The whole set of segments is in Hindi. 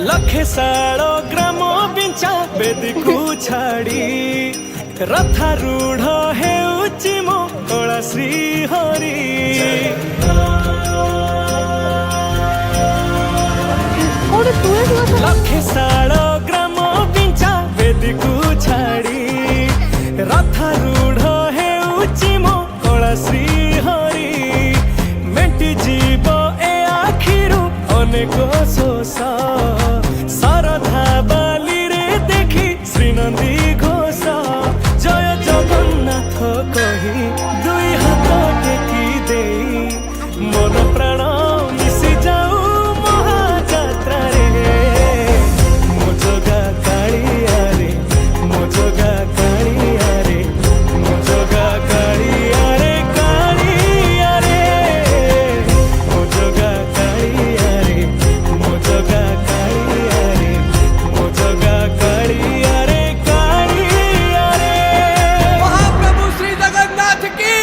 लखे सालो ग्राम बिंचा बेदी को छाड़ी रथारूढ़ हेउची मो कला श्री हरि लखे सालो ग्राम बिंचा बेदी को छाड़ी रथारूढ़ हेउची मो कला श्री हरि मेटी जीव ए आखिरु अनेक शोष सरधा बाली रे देखी श्रीनंदी घोष जय जगन्नाथ कही दुई हाथ टेकी दे मन प्राण मिशि जाऊ महाजात्रा रे मो जगा कालिया रे मो जगा कालिया रे मो जगा कालिया रे कालिया रे मो जगा कालिया रे मो जगा कालिया रे मो जगा कालिया रे कालिया रे महाप्रभु श्री जगन्नाथ की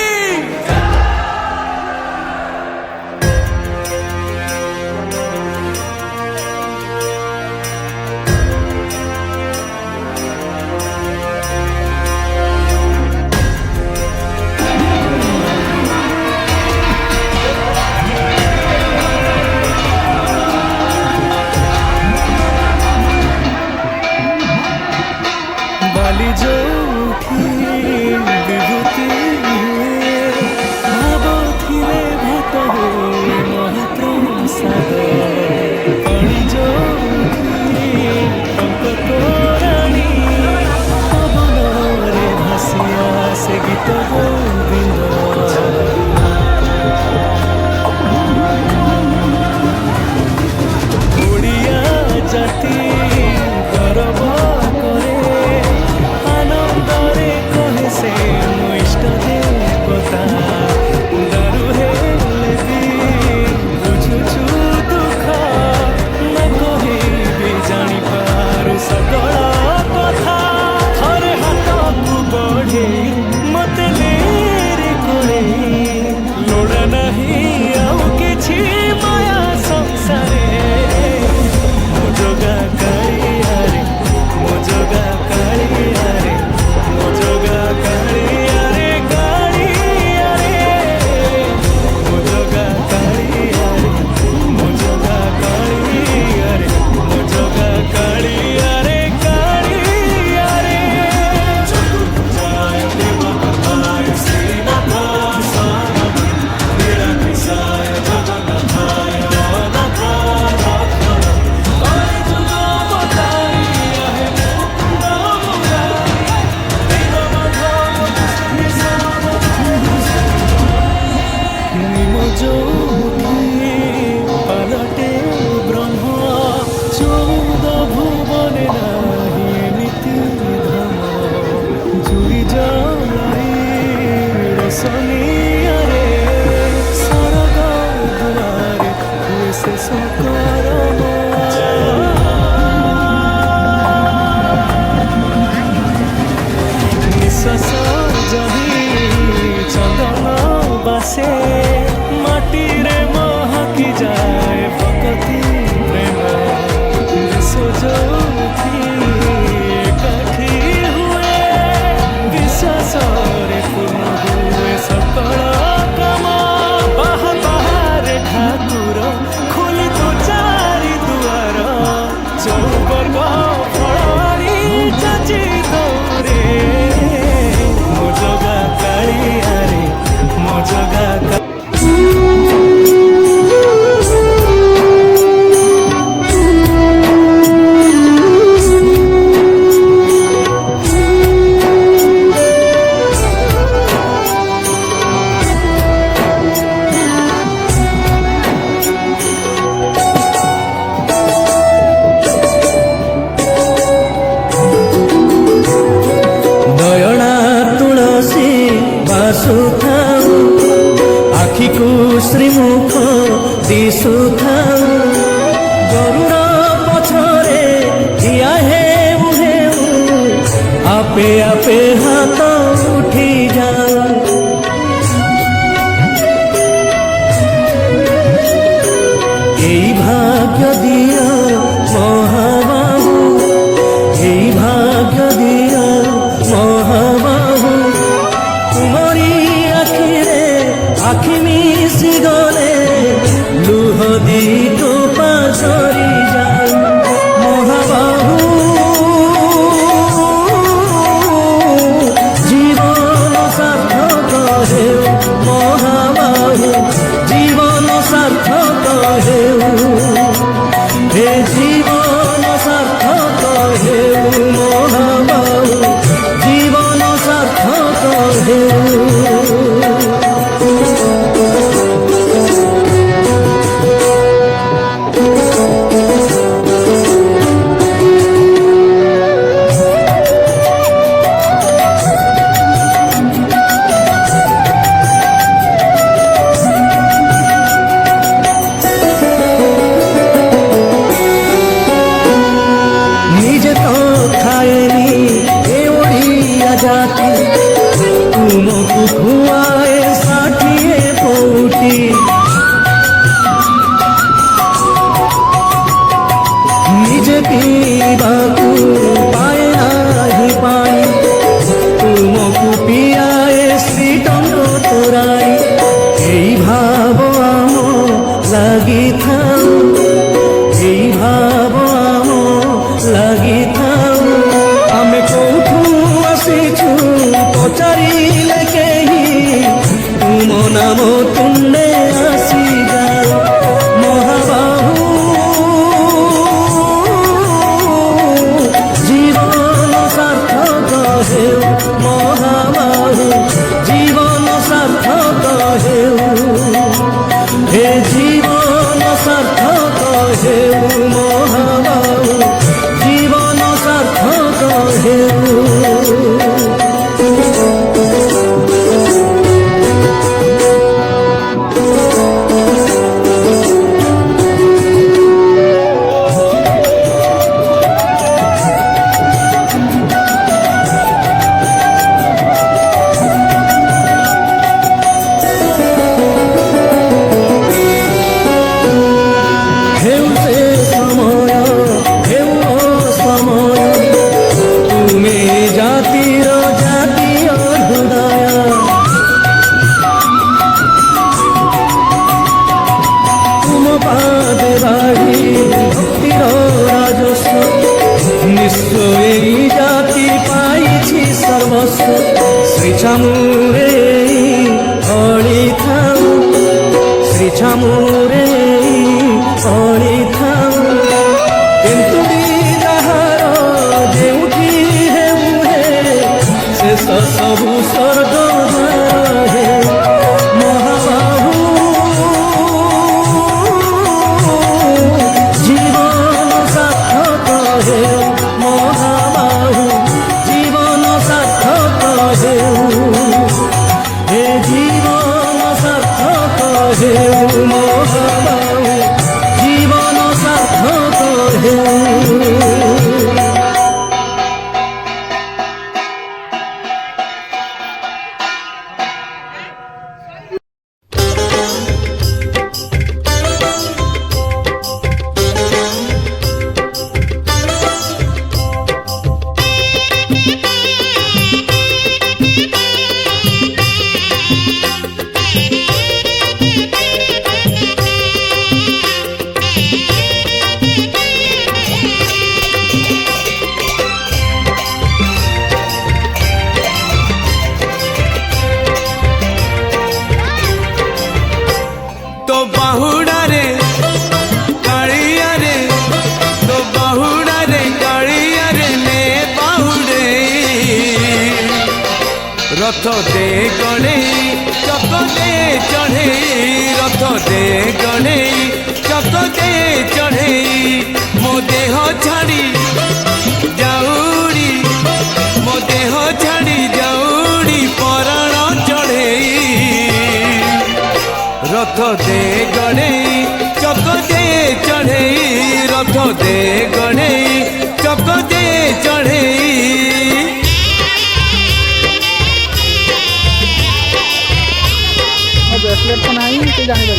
बाली जोठी विभूति भाव थिले भात हो महाप्रसाद कणी जोठी टंकराणी पवन रे भासिया से गीत गोविंद ओडिया जाति गर्व करे आनंदरे कहे से मो इष्ट देवता दारु हेले भी बुझुछु दुख न कहे भी जानी पारु सकल कथा थरे हाथ को बढ़े मते लेरे करे लोड़ा नहीं आउ किछि माया संसारे मो जगा कालिया रे मो जगा कालिया रे मो जगा कालिया रे कालिया रे मो जगा कालिया रे मो जगा कालिया रे मो जगा कालिया रे कालिया रे चतुर्भुजाय देवनाथाय श्रीनाथाय स्वामी नीलकंठाय जगन्नाथाय अनाथाय हरे जुगो बताइया है पालटे ब्रह्म चौद भुवने नाही नीति धर्म जुई जलाई रसनिया रे सरग दुआरे हुए से सकरम निश्वास जही चंदन बासे माटी रे महकी जाए भक्ति प्रेम विश्व ज्योति एकाठी हुए विश्वास रे पूर्ण हुए सकल काम बाहर ठाकुर खोली तो चारि दुआर चौवर्ग फड़ी चाची दौरे मो जगा कालिया रे मो जगा नयना तुलसी बासुथाऊ आखि को श्रीमुख दिशुथाऊ गरुड़ पछरे ठिया हेउ आपे आपे हाथ उठी जाऊ মিশি গলে লুহ দি টোপা ঝরি যাও মহাবাহু জীবন সার্থক হেউ মহাবাহু জীবন সার্থক হেউ হে জীবন সার্থক হেউ মহাবাহু জীবন সার্থক হেউ নিজে তো খায়নি এ ওড়িয়া জাতি তুমକୁ খুয়ায়ে ষাঠিয়ে পৌটি নিজে পিବାକୁ পাଏ ନାହିଁ ପାଣି ତୁମକୁ ପିଆଏ ଶ୍ରୀଟଙ୍ଗ ତୋରାଣି এই ভাব ଆମ ଲାଗିଥାଉ এই ভাব ଆମ ଲାଗିଥାଉ ଆମେ କୋଉଠୁ ଆସିଛୁ ପଚାରିଲେ କେହି ତୁମ ନାମ ତୁଣ୍ଡେ ଆସିଯାଉ ମହାବାହୁ জীবন সার্থক হেউ মহাবাহু জীবন সার্থক হেউ হে জীবন সার্থক হেউ মহাবাহু জীবন সার্থক হেউ হেউ সে সময় হেউ সময় তুমি জাতির জাতীয় হৃদয় তুম পাদে বাড়ি ভক্তির রাজস্ব নিশ্চয় এই জাতি পাইছি সর্বস্ব শ্রী ছামুরে অড়ি থাও শ্রী ছামুরে অড়ি থাও কিন্তু যাହାର ଯେଉଁଠି ହେଉ ହେ ଶେଷ ସବୁ ସ୍ୱର୍ଗ ହେ ମହାବାହୁ জীবন সার্থক হেউ মহাবাহু জীবন সার্থক হেউ হে জীবন সার্থক হেউ মহাবাহু জীবন সার্থক হেউ तो बाहुड़ा रे कालिया रे तो बाहुड़ा रे कालिया रे ने बाहुड़े रथ दे गणे चक दे चढ़े रथ दे गणे चक दे चढ़े मो देह छाड़ी जाऊड़ी मो देह छाड़ी जाऊड़ी पराण चढ़े रथ दे गणे चक दे चढ़े रथ दे गणे चक दे चढ़े ब्रेसलेट तो नहीं जानी